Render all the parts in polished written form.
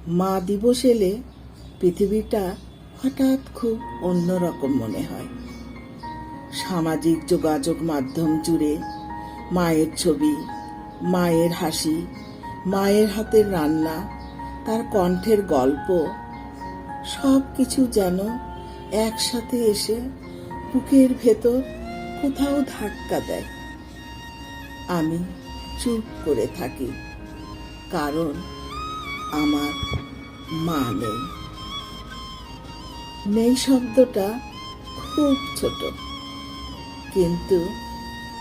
মা দিবস এলে পৃথিবীটা হঠাৎ খুব অন্যরকম মনে হয়। সামাজিক যোগাযোগ মাধ্যম জুড়ে মায়ের ছবি, মায়ের হাসি, মায়ের হাতের রান্না, তার কণ্ঠের গল্প, সব কিছু যেন একসাথে এসে বুকের ভেতর কোথাও ধাক্কা দেয়। আমি চুপ করে থাকি, কারণ আমার মা নেই। নেই শব্দটা খুব ছোট, কিন্তু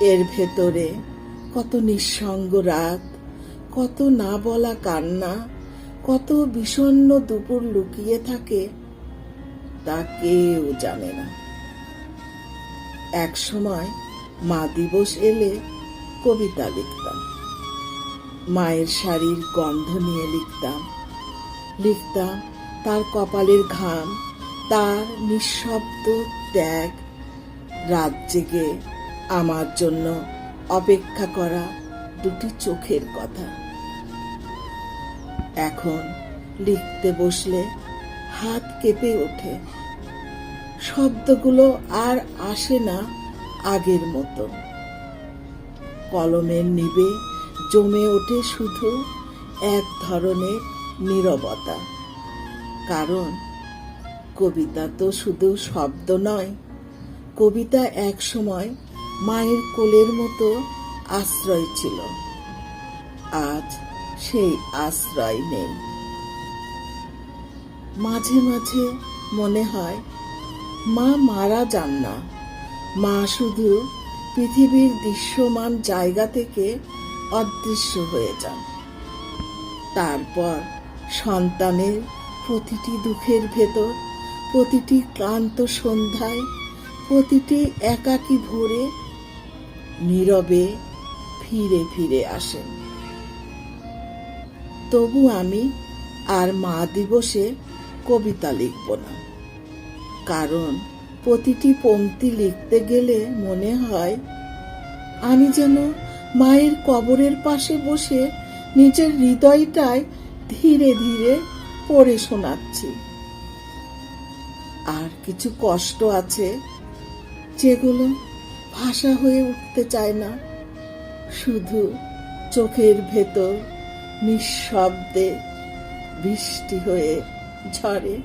এর ভেতরে কত নিঃসঙ্গ রাত, কত না বলা কান্না, কত বিষণ্ণ দুপুর লুকিয়ে থাকে তা কেউ জানে না। এক সময় মা দিবস এলে কবিতা লিখতাম। মায়ের শাড়ির গন্ধ নিয়ে লিখতাম তার কপালের ঘাম, তার নিঃশব্দ ত্যাগ, রাত জেগে আমার জন্য অপেক্ষা করা দুটি চোখের কথা। এখন লিখতে বসলে হাত কেঁপে ওঠে, শব্দগুলো আর আসে না আগের মতো। কলমের নিবে জমে ওঠে শুধু এক ধরনের নীরবতা, কারণ কবিতা তো শুধু শব্দ নয়, কবিতা এক সময় মায়ের কোলের মতো আশ্রয় ছিল। আজ সেই আশ্রয় নেই। মাঝে মাঝে মনে হয় মা মারা যান না, মা শুধু পৃথিবীর দৃশ্যমান জায়গা থেকে অদৃশ্য হয়ে যান। তারপর সন্তানের প্রতিটি দুঃখের ভেতর, প্রতিটি ক্লান্ত সন্ধ্যায়, প্রতিটি একাকী ভোরে নীরবে ফিরে ফিরে আসেন। তবু আমি আর মা দিবসে কবিতা লিখব না, কারণ প্রতিটি পংক্তি লিখতে গেলে মনে হয় আমি যেন মায়ের কবরের পাশে বসে নিজের হৃদয়টায় ধীরে ধীরে পড়ে শোনাচ্ছি। আর কিছু কষ্ট আছে যেগুলো ভাষা হয়ে উঠতে চায় না, শুধু চোখের ভেতর নিঃশব্দে বৃষ্টি হয়ে ঝরে।